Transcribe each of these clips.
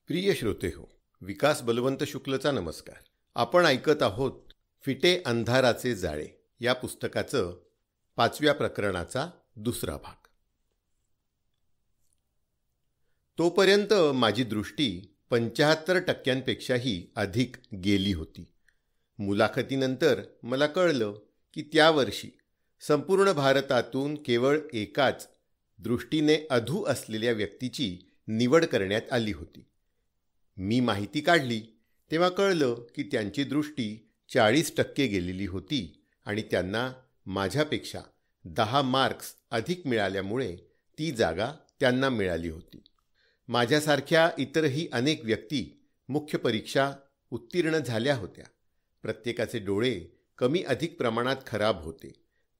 प्रिय श्रोते हो, विकास बलवंत शुक्लचा नमस्कार. आपण ऐकत आहोत फिटे अंधाराचे जाळे या पुस्तकाचं 5व्या प्रकरणाचा दुसरा भाग. तोपर्यंत माझी दृष्टी 75% अधिक गेली होती. मुलाखतीनंतर मला कळलं की त्या वर्षी संपूर्ण भारतातून केवळ एकाच दृष्टीने अधू असलेल्या व्यक्तीची निवड करण्यात आली होती. मी माहिती काढली तेव्हा कळलं की त्यांची दृष्टी 40% गेलेली होती आणि त्यांना माझ्यापेक्षा 10 मार्क्स अधिक मिळाल्यामुळे ती जागा त्यांना मिळाली होती. माझ्यासारख्या इतरही अनेक व्यक्ती मुख्य परीक्षा उत्तीर्ण झाल्या होत्या. प्रत्येकाचे डोळे कमी अधिक प्रमाणात खराब होते.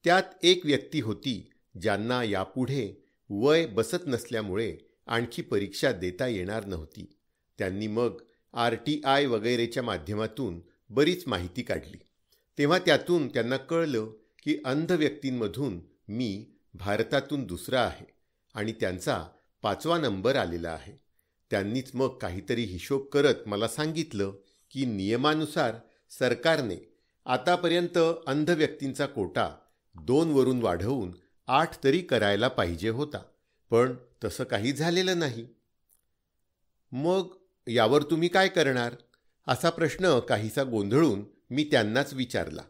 त्यात एक व्यक्ती होती ज्यांना यापुढे वय बसत नसल्यामुळे आणखी परीक्षा देता येणार नव्हती. त्यांनी मग RTI वगैरेच्या माध्यमातून बरीच माहिती काढली. तेव्हा त्यातून त्यांना कळलं की अंध व्यक्तींमधून मी भारतातून दुसरा आहे आणि त्यांचा 5वा नंबर आलेला आहे. त्यांनीच मग काहीतरी हिशोब करत मला सांगितलं की नियमानुसार सरकारने आतापर्यंत अंध व्यक्तींचा कोटा 2 वरून वाढवून 8 तरी करायला पाहिजे होता, पण तसं काही झालेलं नाही. मग यावर तुम्ही काय करणार, असा प्रश्न काहीसा गोंधळून मी त्यांनाच विचारला.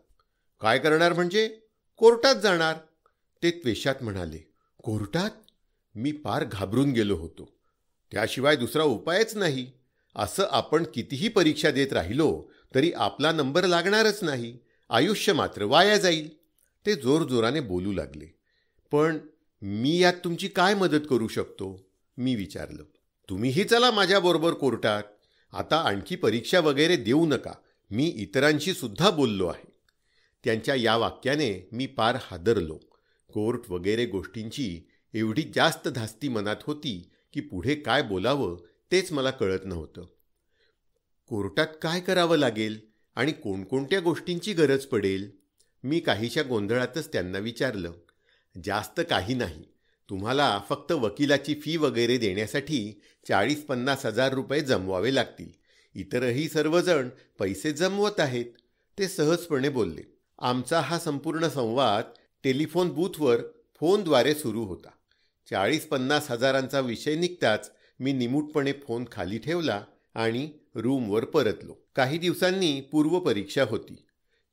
काय करणार म्हणजे? कोर्टात जाणार, ते त्वेषात म्हणाले. कोर्टात? मी फार घाबरून गेलो होतो. त्याशिवाय दुसरा उपायच नाही. असं आपण कितीही परीक्षा देत राहिलो तरी आपला नंबर लागणारच नाही. आयुष्य मात्र वाया जाईल. ते जोरजोराने बोलू लागले. पण मी यात तुमची काय मदत करू शकतो, मी विचारलं. तुम्हीही चला माझ्याबरोबर कोर्टात. आता आणखी परीक्षा वगैरे देऊ नका. मी इतरांशी सुद्धा बोललो आहे. त्यांच्या या वाक्याने मी फार हादरलो. कोर्ट वगैरे गोष्टींची एवढी जास्त धास्ती मनात होती की पुढे काय बोलावं तेच मला कळत नव्हतं. कोर्टात काय करावं लागेल आणि कोणकोणत्या गोष्टींची गरज पडेल, मी काहीशा गोंधळातच त्यांना विचारलं. जास्त काही नाही. तुम्हाला फक्त वकिलाची फी वगैरे देण्यासाठी 40-50 हजार रुपये जमवावे लागतील. इतरही सर्वजण पैसे जमवत आहेत, ते सहजपणे बोलले. आमचा हा संपूर्ण संवाद टेलिफोन बूथवर फोनद्वारे सुरू होता. 40-50 हजारांचा विषय निघताच मी निमूटपणे फोन खाली ठेवला आणि रूमवर परतलो. काही दिवसांनी पूर्वपरीक्षा होती.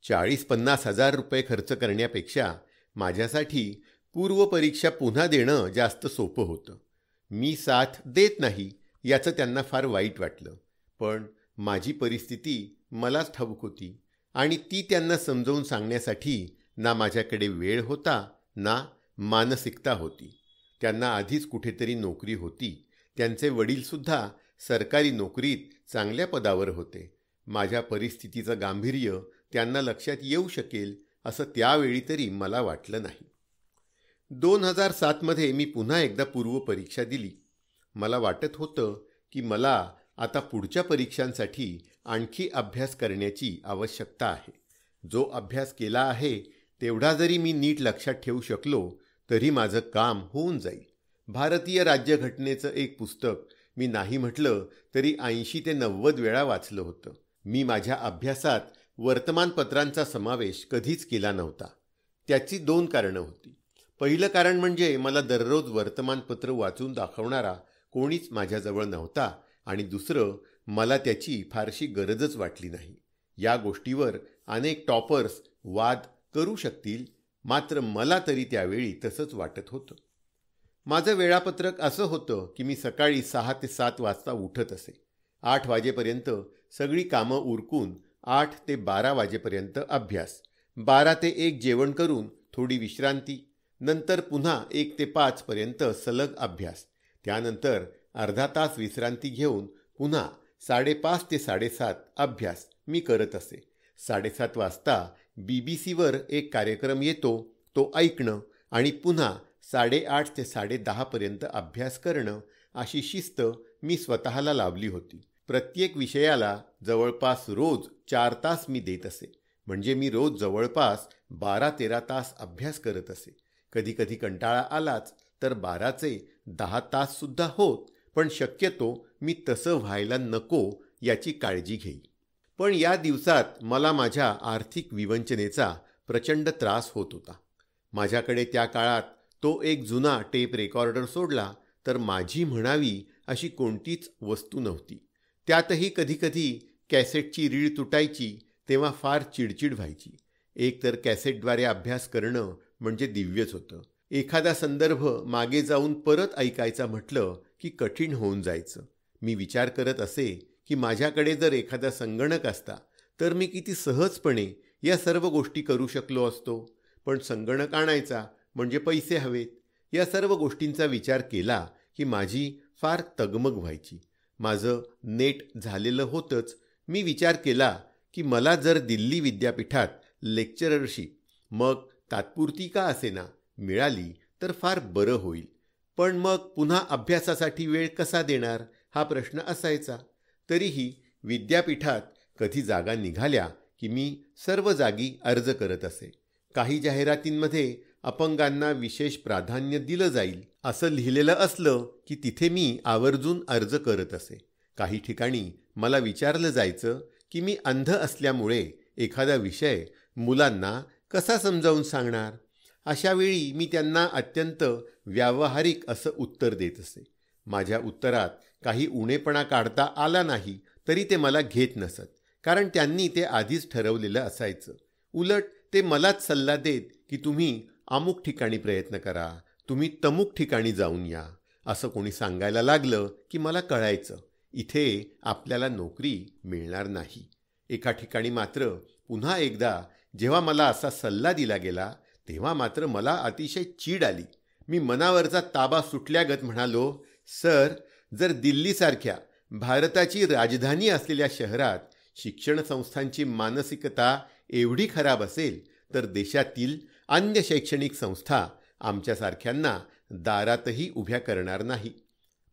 40-50 हजार रुपये खर्च करण्यापेक्षा माझ्यासाठी पूर्वपरीक्षा पुन्हा देणं जास्त सोपं होतं. मी साथ देत नाही याचं त्यांना फार वाईट वाटलं. पण माझी परिस्थिती मलाच ठाऊक होती आणि ती त्यांना समजावून सांगण्यासाठी ना माझ्याकडे वेळ होता ना मानसिकता होती. त्यांना आधीच कुठेतरी नोकरी होती. त्यांचे वडीलसुद्धा सरकारी नोकरीत चांगल्या पदावर होते. माझ्या परिस्थितीचं गांभीर्य त्यांना लक्षात येऊ शकेल असं त्यावेळी तरी मला वाटलं नाही. 2007 मी पुन्हा एकदा पूर्वपरीक्षा दिली. मला वाटत होतं की मला आता पुढच्या परीक्षांसाठी आणखी अभ्यास करण्याची आवश्यकता आहे. जो अभ्यास केला आहे तेवढा जरी मी नीट लक्षात ठेवू शकलो तरी माझं काम होऊन जाईल. भारतीय राज्यघटनेचं एक पुस्तक मी नाही म्हटलं तरी 80 ते 90 वेळा वाचलं होतं. मी माझ्या अभ्यासात वर्तमानपत्रांचा समावेश कधीच केला नव्हता. त्याची 2 कारणं होती. पहिलं कारण म्हणजे मला दररोज वर्तमानपत्र वाचून दाखवणारा कोणीच माझ्याजवळ नव्हता आणि दुसरं, मला त्याची फारशी गरजच वाटली नाही. या गोष्टीवर अनेक टॉपर्स वाद करू शकतील, मात्र मला तरी त्यावेळी तसंच वाटत होतं. माझं वेळापत्रक असं होतं की मी सकाळी 6 ते 7 वाजता उठत असे. 8 वाजेपर्यंत सगळी कामं उरकून 8 ते 12 वाजेपर्यंत अभ्यास, 12 ते 1 जेवण करून थोडी विश्रांती, नंतर पुन्हा 1 ते 5 पर्यंत सलग अभ्यास, त्यानंतर अर्धा तास विश्रांती घेऊन पुन्हा 5:30 ते 7:30 अभ्यास मी करत असे. 7:30 वाजता BBCवर एक कार्यक्रम येतो, तो ऐकणं आणि पुन्हा 8:30 ते 10:30 पर्यंत अभ्यास करणं, अशी शिस्त मी स्वतःला लावली होती. प्रत्येक विषयाला जवळपास रोज 4 तास मी देत असे. म्हणजे मी रोज जवळपास 12-13 तास अभ्यास करत असे. कधी कधी कंटाळा आलाच तर 12चे 10 तास सुद्धा होत, पण शक्यतो मी तसं व्हायला नको याची काळजी घेई. पण या दिवसात मला माझ्या आर्थिक विवंचनेचा प्रचंड त्रास होत होता. माझ्याकडे त्या काळात तो एक जुना टेप रेकॉर्डर सोडला तर माझी म्हणावी अशी कोणतीच वस्तू नव्हती. त्यातही कधीकधी कॅसेटची रीळ तुटायची तेव्हा फार चिडचिड व्हायची. एक तर कॅसेटद्वारे अभ्यास करणं म्हणजे दिव्यच होतं. एखादा संदर्भ मागे जाऊन परत ऐकायचा म्हटलं की कठीण होऊन जायचं. मी विचार करत असे की माझ्याकडे जर एखादा संगणक असता तर मी किती सहजपणे या सर्व गोष्टी करू शकलो असतो. पण संगणक आणायचा म्हणजे पैसे हवेत. या सर्व गोष्टींचा विचार केला की माझी फार तगमग व्हायची. माझं नेट झालेलं होतंच. मी विचार केला की मला जर दिल्ली विद्यापीठात लेक्चररशिप, मग तात्पुरती का असेना, मिळाली तर फार बरं होईल. पण मग पुन्हा अभ्यासासाठी वेळ कसा देणार हा प्रश्न असायचा. तरीही विद्यापीठात कधी जागा निघाल्या की मी सर्व जागी अर्ज करत असे. काही जाहिरातींमध्ये अपंगांना विशेष प्राधान्य दिलं जाईल असं लिहिलेलं असलं की तिथे मी आवर्जून अर्ज करत असे. काही ठिकाणी मला विचारलं जायचं की मी अंध असल्यामुळे एखादा विषय मुलांना कसा समजावून सांगणार. अशावेळी मी त्यांना अत्यंत व्यावहारिक असं उत्तर देत असे. माझ्या उत्तरात काही उणेपणा काढता आला नाही तरी ते मला घेत नसत, कारण त्यांनी ते आधीच ठरवलेलं असायचं. उलट ते मलाच सल्ला देत की तुम्ही अमुक ठिकाणी प्रयत्न करा, तुम्ही तमुक ठिकाणी जाऊन या. असं कोणी सांगायला लागलं की मला कळायचं इथे आपल्याला नोकरी मिळणार नाही. एका ठिकाणी मात्र पुन्हा एकदा जेव्हा मला असा सल्ला दिला गेला तेव्हा मात्र मला अतिशय चीड आली. मी मनावरचा ताबा सुटल्यागत म्हणालो, सर, जर दिल्लीसारख्या भारताची राजधानी असलेल्या शहरात शिक्षण संस्थांची मानसिकता एवढी खराब असेल तर देशातील अन्य शैक्षणिक संस्था आमच्यासारख्यांना दारातही उभ्या करणार नाही.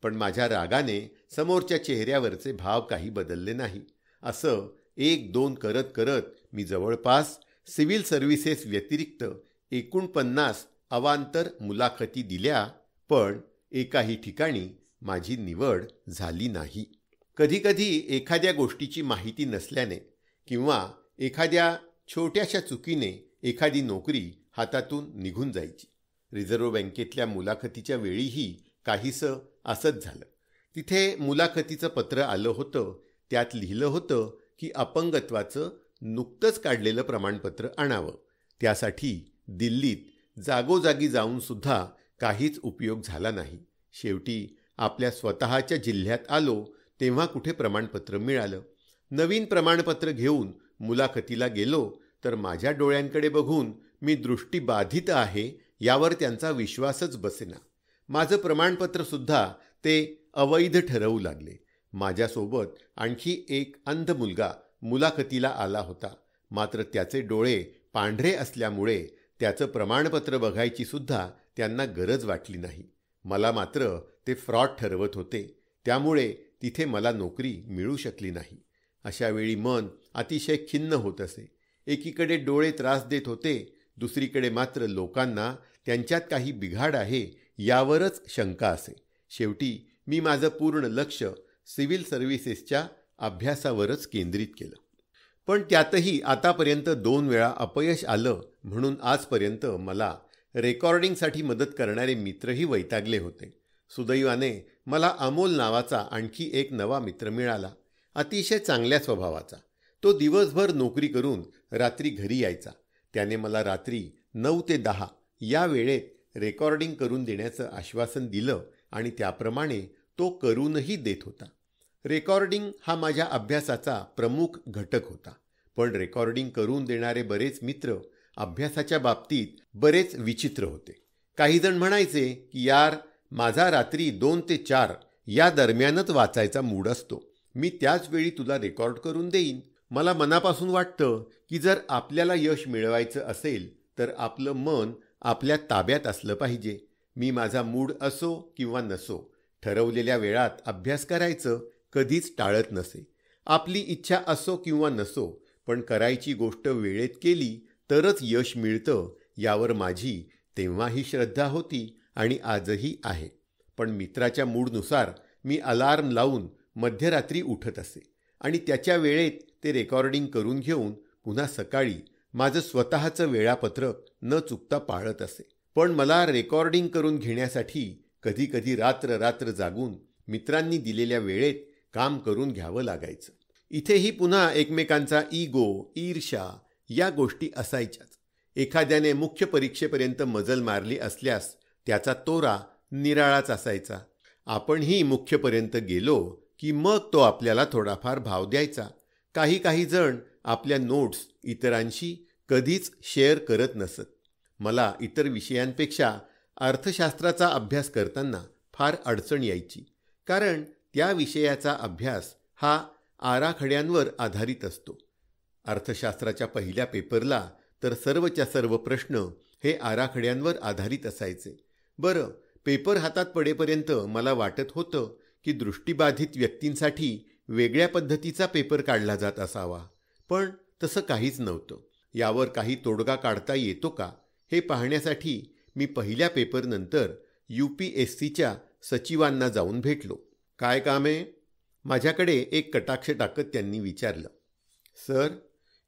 पण माझ्या रागाने समोरच्या चेहऱ्यावरचे भाव काही बदलले नाही. असं 1-2 करत करत मी जवळपास सिव्हिल सर्व्हिसेस व्यतिरिक्त 49 अवांतर मुलाखती दिल्या, पण एकाही ठिकाणी माझी निवड झाली नाही. कधीकधी एखाद्या गोष्टीची माहिती नसल्याने किंवा एखाद्या छोट्याशा चुकीने एखादी नोकरी हातातून निघून जायची. रिझर्व्ह बँकेतल्या मुलाखतीच्या वेळीही काहीसं असंच झालं. तिथे मुलाखतीचं पत्र आलं होतं. त्यात लिहिलं होतं की अपंगत्वाचं नुकतंच काढलेलं प्रमाणपत्र आणावं. त्यासाठी दिल्लीत जागोजागी जाऊनसुद्धा काहीच उपयोग झाला नाही. शेवटी आपल्या स्वतःच्या जिल्ह्यात आलो तेव्हा कुठे प्रमाणपत्र मिळालं. नवीन प्रमाणपत्र घेऊन मुलाखतीला गेलो तर माझ्या डोळ्यांकडे बघून मी दृष्टीबाधित आहे यावर त्यांचा विश्वासच बसेना. माझं प्रमाणपत्रसुद्धा ते अवैध ठरवू लागले. माझ्यासोबत आणखी एक अंध मुलगा मुलाखतीला आला होता. मात्र त्याचे डोळे पांढरे असल्यामुळे त्याचं प्रमाणपत्र बघायची सुद्धा त्यांना गरज वाटली नाही. मला मात्र ते फ्रॉड ठरवत होते. त्यामुळे तिथे मला नोकरी मिळू शकली नाही. अशावेळी मन अतिशय खिन्न होत असे. एकीकडे डोळे त्रास देत होते, दुसरीकडे मात्र लोकांना त्यांच्यात काही बिघाड आहे यावरच शंका असे. शेवटी मी माझं पूर्ण लक्ष सिव्हिल सर्व्हिसेसच्या अभ्यासावरच केंद्रित केलं. पण त्यातही आतापर्यंत 2 वेळा अपयश आलं म्हणून आजपर्यंत मला रेकॉर्डिंगसाठी मदत करणारे मित्रही वैतागले होते. सुदैवाने मला अमोल नावाचा आणखी एक नवा मित्र मिळाला. अतिशय चांगल्या स्वभावाचा. तो दिवसभर नोकरी करून रात्री घरी यायचा. त्याने मला रात्री 9 ते 10 या वेळेत रेकॉर्डिंग करून देण्याचं आश्वासन दिलं आणि त्याप्रमाणे तो करूनही देत होता. रेकॉर्डिंग हा माझ्या अभ्यासाचा प्रमुख घटक होता. पण रेकॉर्डिंग करून देणारे बरेच मित्र अभ्यासाच्या बाबतीत बरेच विचित्र होते. काही जण म्हणायचे की यार, माझा रात्री 2 ते 4 या दरम्यानच वाचायचा मूड असतो. मी त्याच वेळी तुला रेकॉर्ड करून देईन. मला मनापासून वाटतं की जर आपल्याला यश मिळवायचं असेल तर आपलं मन आपल्या ताब्यात असलं पाहिजे. मी माझा मूड असो किंवा नसो, ठरवलेल्या वेळात अभ्यास करायचं कधीच टाळत नसे. आपली इच्छा असो किंवा नसो, पण करायची गोष्ट वेळेत केली तरच यश मिळतं यावर माझी तेव्हाही श्रद्धा होती आणि आजही आहे. पण मित्राच्या मूडनुसार मी अलार्म लावून मध्यरात्री उठत असे आणि त्याच्या वेळेत ते रेकॉर्डिंग करून घेऊन पुन्हा सकाळी माझं स्वतःचं वेळापत्रक न चुकता पाळत असे. पण मला रेकॉर्डिंग करून घेण्यासाठी कधीकधी रात्र जागून मित्रांनी दिलेल्या वेळेत काम करून घ्यावं लागायचं. इथेही पुन्हा एकमेकांचा इगो, ईर्ष्या या गोष्टी असायच्याच. एखाद्याने मुख्य परीक्षेपर्यंत मजल मारली असल्यास त्याचा तोरा निराळाच असायचा. आपणही मुख्यपर्यंत गेलो की मग तो आपल्याला थोडाफार भाव द्यायचा. काही जण आपल्या नोट्स इतरांशी कधीच शेअर करत नसत. मला इतर विषयांपेक्षा अर्थशास्त्राचा अभ्यास करताना फार अडचण यायची, कारण त्या विषयाचा अभ्यास हा आराखड्यांवर आधारित असतो. अर्थशास्त्राच्या पहिल्या पेपरला तर सर्वच्या सर्व प्रश्न हे आराखड्यांवर आधारित असायचे. बरं, पेपर हातात पडेपर्यंत मला वाटत होतं की दृष्टीबाधित व्यक्तींसाठी वेगळ्या पद्धतीचा पेपर काढला जात असावा, पण तसं काहीच नव्हतं. यावर काही तोडगा काढता येतो का हे पाहण्यासाठी मी पहिल्या पेपरनंतर UPSCच्या सचिवांना जाऊन भेटलो. काय काम आहे? माझ्याकडे एक कटाक्ष टाकत त्यांनी विचारलं. सर,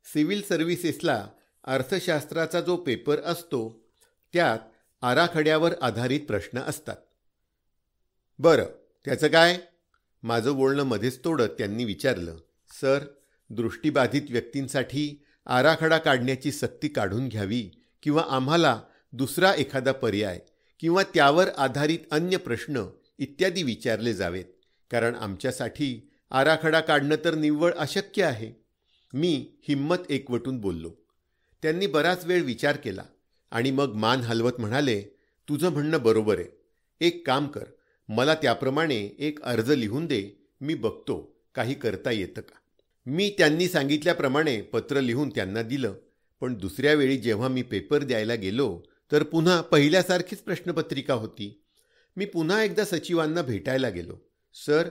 सिव्हिल सर्व्हिसेसला अर्थशास्त्राचा जो पेपर असतो त्यात आराखड्यावर आधारित प्रश्न असतात. बरं, त्याचं काय? माझं बोलणं मध्येच तोडत त्यांनी विचारलं. सर, दृष्टीबाधित व्यक्तींसाठी आराखडा काढण्याची सक्ती काढून घ्यावी किंवा आम्हाला दुसरा एखादा पर्याय किंवा त्यावर आधारित अन्य प्रश्न इत्यादी विचारले जावेत, कारण आमच्यासाठी आराखडा काढणं तर निव्वळ अशक्य आहे. मी हिम्मत एकवटून बोललो. त्यांनी बराच वेळ विचार केला आणि मग मान हलवत म्हणाले, तुझं म्हणणं बरोबर आहे. एक काम कर, मला त्याप्रमाणे एक अर्ज लिहून दे, मी बघतो काही करता येतं का. मी त्यांनी सांगितल्याप्रमाणे पत्र लिहून त्यांना दिलं. पण दुसऱ्या वेळी जेव्हा मी पेपर द्यायला गेलो तर पुन्हा पहिल्यासारखीच प्रश्नपत्रिका होती. मी पुन्हा एकदा सचिवांना भेटायला गेलो. सर,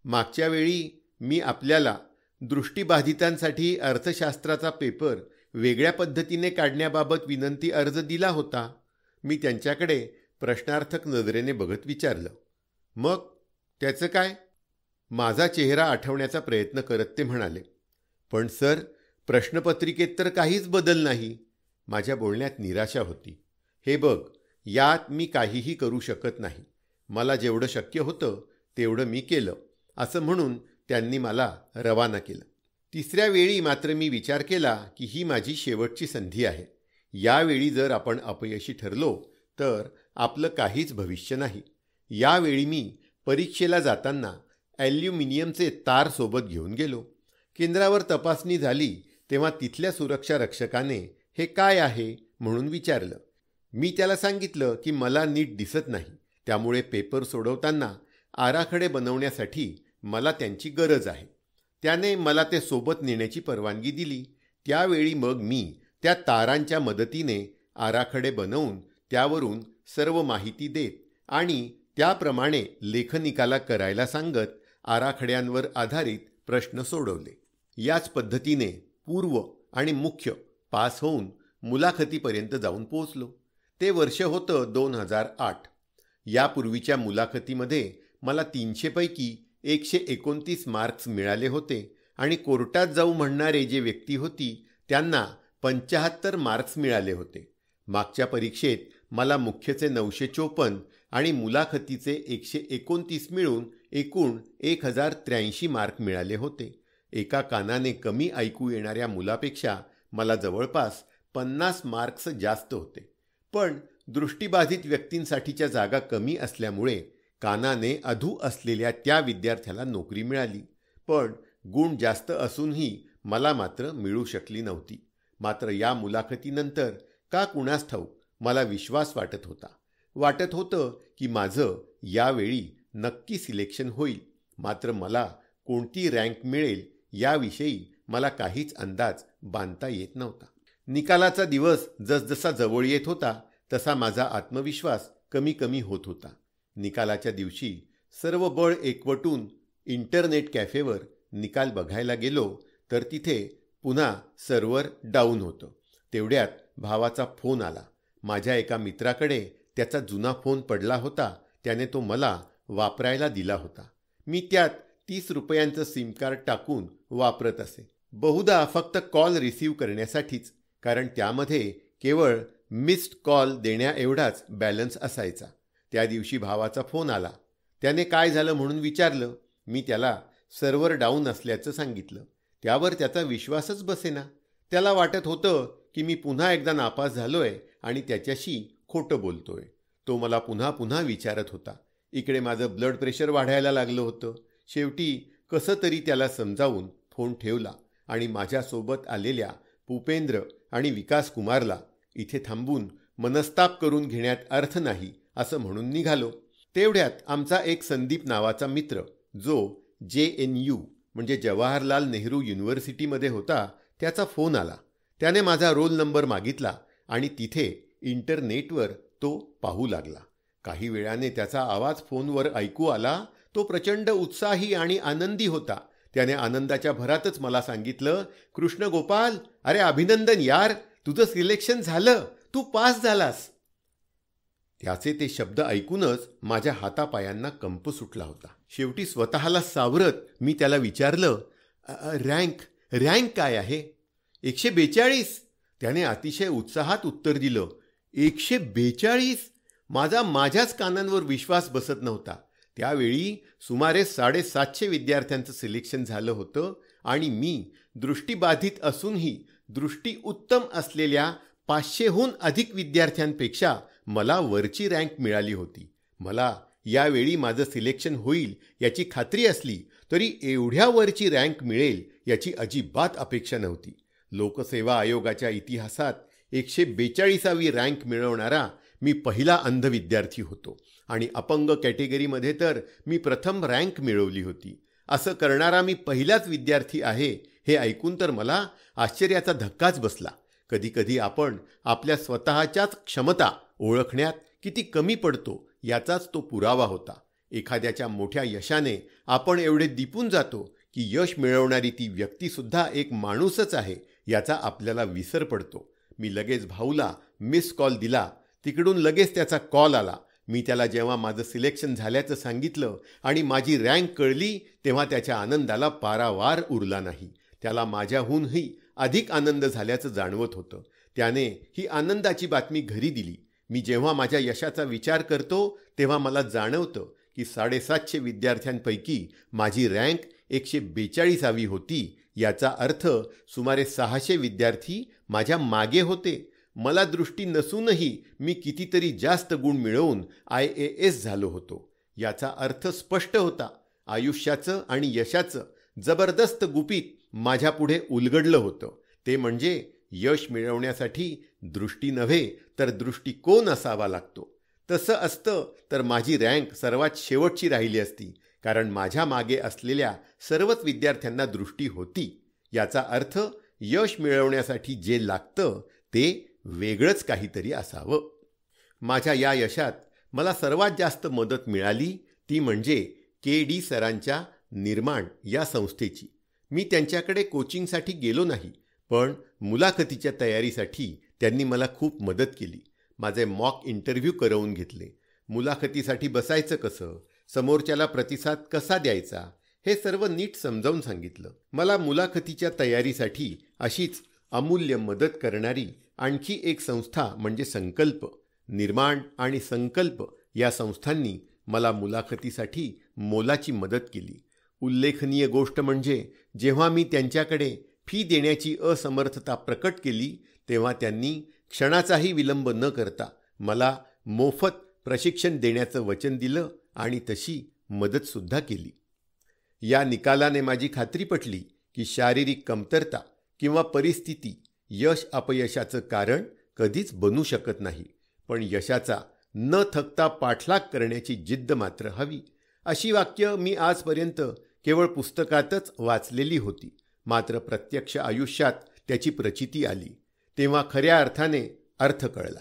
मागच्या वेळी मी आपल्याला दृष्टीबाधितांसाठी अर्थशास्त्राचा पेपर वेगळ्या पद्धतीने काढण्याबाबत विनंती अर्ज दिला होता. मी त्यांच्याकडे प्रश्नार्थक नजरेने बघत विचारलं. मग त्याचं काय? माझा चेहरा आठवण्याचा प्रयत्न करत ते म्हणाले. पण सर, प्रश्नपत्रिकेत तर काहीच बदल नाही. माझ्या बोलण्यात निराशा होती. हे बघ, यात मी काहीही करू शकत नाही. मला जेवढं शक्य होतं तेवढं मी केलं, असं म्हणून त्यांनी मला रवाना केलं. तिसऱ्या वेळी मात्र मी विचार केला की ही माझी शेवटची संधी आहे. यावेळी जर आपण अपयशी ठरलो तर आपलं काहीच भविष्य नाही. यावेळी मी परीक्षेला जाताना ॲल्युमिनियमचे तार सोबत घेऊन गेलो. केंद्रावर तपासणी झाली तेव्हा तिथल्या सुरक्षा रक्षकाने हे काय आहे म्हणून विचारलं. मी त्याला सांगितलं की मला नीट दिसत नाही, त्यामुळे पेपर सोडवताना आराखडे बनवण्यासाठी मला त्यांची गरज आहे. त्याने मला ते सोबत नेण्याची परवानगी दिली. त्यावेळी मग मी त्या तारांच्या मदतीने आराखडे बनवून त्यावरून सर्व माहिती देत आणि त्याप्रमाणे लेखनिकाला करायला सांगत आराखड्यांवर आधारित प्रश्न सोडवले. याच पद्धतीने पूर्व आणि मुख्य पास होऊन मुलाखतीपर्यंत जाऊन पोहोचलो. ते वर्ष होतं 2008. यापूर्वीच्या मुलाखतीमध्ये मला 300 पैकी 129 मार्क्स मिळाले होते आणि कोर्टात जाऊ म्हणणारे जे व्यक्ती होती त्यांना 75 मार्क्स मिळाले होते. मागच्या परीक्षेत मला मुख्यचे 954 आणि मुलाखतीचे 129 मिळून एकूण 1083 मार्क मिळाले होते. एका कानाने कमी ऐकू येणाऱ्या मुलापेक्षा मला जवळपास 50 मार्क्स जास्त होते. पण दृष्टीबाधित व्यक्तींसाठीच्या जागा कमी असल्यामुळे कानाने अधू असलेल्या त्या विद्यार्थ्याला नोकरी मिळाली. पण गुण जास्त असूनही मला मात्र मिळू शकली नव्हती. मात्र या मुलाखतीनंतर का कुणास ठाऊक मला विश्वास वाटत होता. वाटत होतं की माझं यावेळी नक्की सिलेक्शन होईल. मात्र मला कोणती रँक मिळेल याविषयी मला काहीच अंदाज बांधता येत नव्हता. निकालाचा दिवस जसजसा जवळ येत होता तसा माझा आत्मविश्वास कमी होत होता. निकालाच्या दिवशी सर्व बळ एकवटून इंटरनेट कॅफेवर निकाल बघायला गेलो तर तिथे पुन्हा सर्व्हर डाऊन होतं. तेवढ्यात भावाचा फोन आला. माझ्या एका मित्राकडे त्याचा जुना फोन पडला होता. त्याने तो मला वापरायला दिला होता. मी त्यात 30 रुपयांचं सिम कार्ड टाकून वापरत असे. बहुधा फक्त कॉल रिसीव्ह करण्यासाठीच, कारण त्यामध्ये केवळ मिस्ड कॉल देण्याएवढाच बॅलन्स असायचा. त्या दिवशी भावाचा फोन आला. त्याने काय झालं म्हणून विचारलं. मी त्याला सर्व्हर डाऊन असल्याचं सांगितलं. त्यावर त्याचा विश्वासच बसेना. त्याला वाटत होतं की मी पुन्हा एकदा नापास झालोय आणि त्याच्याशी खोटं बोलतोय. तो मला पुन्हा पुन्हा विचारत होता. इकडे माझं ब्लड प्रेशर वाढायला लागलं होतं. शेवटी कसं तरी त्याला समजावून फोन ठेवला आणि माझ्यासोबत आलेल्या भूपेंद्र आणि विकास कुमारला इथे थांबून मनस्ताप करून घेण्यात अर्थ नाही असं म्हणून निघालो. तेवढ्यात आमचा एक संदीप नावाचा मित्र, जो JNU म्हणजे जवाहरलाल नेहरू युनिव्हर्सिटीमध्ये होता, त्याचा फोन आला. त्याने माझा रोल नंबर मागितला आणि तिथे इंटरनेटवर तो पाहू लागला. काही वेळाने त्याचा आवाज फोनवर ऐकू आला. तो प्रचंड उत्साही आणि आनंदी होता. त्याने आनंदाच्या भरातच मला सांगितलं, कृष्ण गोपाल, अरे अभिनंदन यार, तुझं सिलेक्शन झालं, तू पास झालास. त्याचे ते शब्द ऐकूनच माझ्या हातापायांना कंप सुटला होता. शेवटी स्वतःला सावरत मी त्याला विचारलं, रँक काय आहे? 142. त्याने अतिशय उत्साहात उत्तर दिलं. 142? माझ्याच कानांवर विश्वास बसत नव्हता. त्यावेळी सुमारे 750 विद्यार्थ्यांचं सिलेक्शन झालं होतं आणि मी दृष्टीबाधित असूनही दृष्टी उत्तम असलेल्या 500हून अधिक विद्यार्थ्यांपेक्षा मला वरची रँक मिळाली होती. मला यावेळी माझं सिलेक्शन होईल याची खात्री असली तरी एवढ्या वरची रँक मिळेल याची अजिबात अपेक्षा नव्हती. लोकसेवा आयोगाच्या इतिहासात 142वी रँक मिळवणारा मी पहिला अंध विद्यार्थी होतो आणि अपंग कॅटेगरीमध्ये तर मी प्रथम रँक मिळवली होती. असं करणारा मी पहिलाच विद्यार्थी आहे हे ऐकून तर मला आश्चर्याचा धक्काच बसला. कधीकधी आपण आपल्या स्वतःच्याच क्षमता ओळखण्यात किती कमी पडतो याचाच तो पुरावा होता. एखाद्याच्या मोठ्या यशाने आपण एवढे दिपून जातो की यश मिळवणारी ती व्यक्तीसुद्धा एक माणूसच आहे याचा आपल्याला विसर पडतो. मी लगेच भाऊला मिस कॉल दिला. तिकडून लगेच त्याचा कॉल आला. मी त्याला जेव्हा माझं सिलेक्शन झाल्याचं सांगितलं आणि माझी रँक कळली तेव्हा त्याच्या आनंदाला पारावार उरला नाही. त्याला माझ्याहूनही अधिक आनंद झाल्याचं जाणवत होतं. त्याने ही आनंदाची बातमी घरी दिली. मी जेव्हा माझ्या यशाचा विचार करतो तेव्हा मला जाणवतं की 750 विद्यार्थ्यांपैकी माझी रँक 142वी होती. याचा अर्थ सुमारे 600 विद्यार्थी माझ्या मागे होते. मला दृष्टी नसूनही मी कितीतरी जास्त गुण मिळवून IAS झालो होतो. याचा अर्थ स्पष्ट होता. आयुष्याचं आणि यशाचं जबरदस्त गुपित माझ्यापुढे उलगडलं होतं. ते म्हणजे यश मिळवण्यासाठी दृष्टी नव्हे तर दृष्टिकोन असावा लागतो. तसं असतं तर माझी रँक सर्वात शेवटची राहिली असती, कारण माझ्या मागे असलेल्या सर्वच विद्यार्थ्यांना दृष्टी होती. याचा अर्थ यश मिळवण्यासाठी जे लागतं ते वेगळंच काहीतरी असावं. माझ्या या यशात मला सर्वात जास्त मदत मिळाली ती म्हणजे KD सरांच्या निर्माण या संस्थेची. मी त्यांच्याकडे कोचिंगसाठी गेलो नाही, पण मुलाखतीच्या तयारीसाठी त्यांनी मला खूप मदत केली. माझे मॉक इंटरव्ह्यू करवून घेतले. मुलाखतीसाठी बसायचं कसं, समोरच्याला प्रतिसाद कसा द्यायचा हे सर्व नीट समजावून सांगितलं. मला मुलाखतीच्या तयारीसाठी अशीच अमूल्य मदत करणारी आणखी एक संस्था म्हणजे संकल्प. निर्माण आणि संकल्प या संस्थांनी मला मुलाखतीसाठी मोलाची मदत केली. उल्लेखनीय गोष्ट म्हणजे जेव्हा मी त्यांच्याकडे फी देण्याची असमर्थता प्रकट केली तेव्हा त्यांनी क्षणाचाही विलंब न करता मला मोफत प्रशिक्षण देण्याचं वचन दिलं आणि तशी मदतसुद्धा केली. या निकालाने माझी खात्री पटली की शारीरिक कमतरता किंवा परिस्थिती यश अपयशाचं कारण कधीच बनू शकत नाही, पण यशाचा न थकता पाठलाग करण्याची जिद्द मात्र हवी. अशी वाक्य मी आजपर्यंत केवळ पुस्तकातच वाचलेली होती, मात्र प्रत्यक्ष आयुष्यात त्याची प्रचिती आली तेव्हा खऱ्या अर्थाने अर्थ कळला.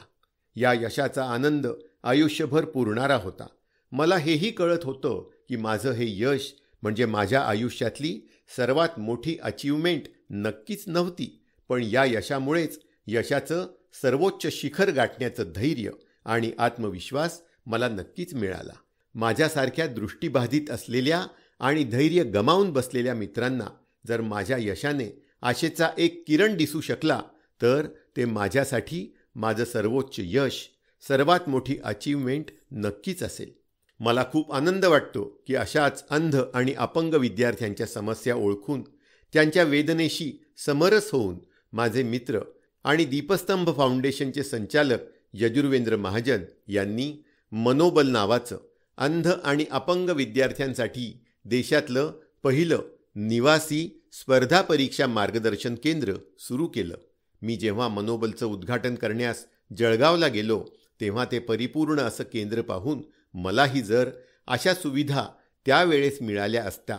या यशाचा आनंद आयुष्यभर पुरणारा होता. मला हेही कळत होतं की माझं हे यश म्हणजे माझ्या आयुष्यातली सर्वात मोठी अचीवमेंट नक्कीच नव्हती, पण या यशामुळेच यशाचं सर्वोच्च शिखर गाठण्याचं धैर्य आणि आत्मविश्वास मला नक्कीच मिळाला. माझ्यासारख्या दृष्टीबाधित असलेल्या आणि धैर्य गमावून बसलेल्या मित्रांना जर माझ्या यशाने आशेचा एक किरण दिसू शकला तर ते माझ्यासाठी माझं सर्वोच्च यश, सर्वात मोठी अचीवमेंट नक्कीच असेल. मला खूप आनंद वाटतो की अशाच अंध आणि अपंग विद्यार्थ्यांच्या समस्या ओळखून त्यांच्या वेदनेशी समरस होऊन माझे मित्र आणि दीपस्तंभ फाउंडेशनचे संचालक यजुर्वेंद्र महाजन यांनी मनोबल नावाचं अंध आणि अपंग विद्यार्थ्यांसाठी देशातलं पहिलं निवासी स्पर्धा परीक्षा मार्गदर्शन केंद्र सुरू केलं. मी जेव्हा मनोबलचं उद्घाटन करण्यास जळगावला गेलो तेव्हा ते परिपूर्ण असं केंद्र पाहून मलाही जर अशा सुविधा त्यावेळेस मिळाल्या असत्या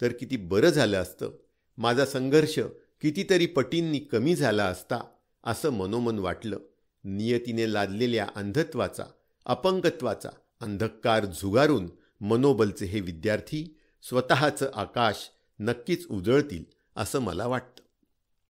तर किती बरं झालं असतं, माझा संघर्ष कितीतरी पटींनी कमी झाला असता असं मनोमन वाटलं. नियतीने लादलेल्या अंधत्वाचा, अपंगत्वाचा अंधकार झुगारून मनोबलचे हे विद्यार्थी स्वतःचं आकाश नक्कीच उजळतील असं मला वाटतं.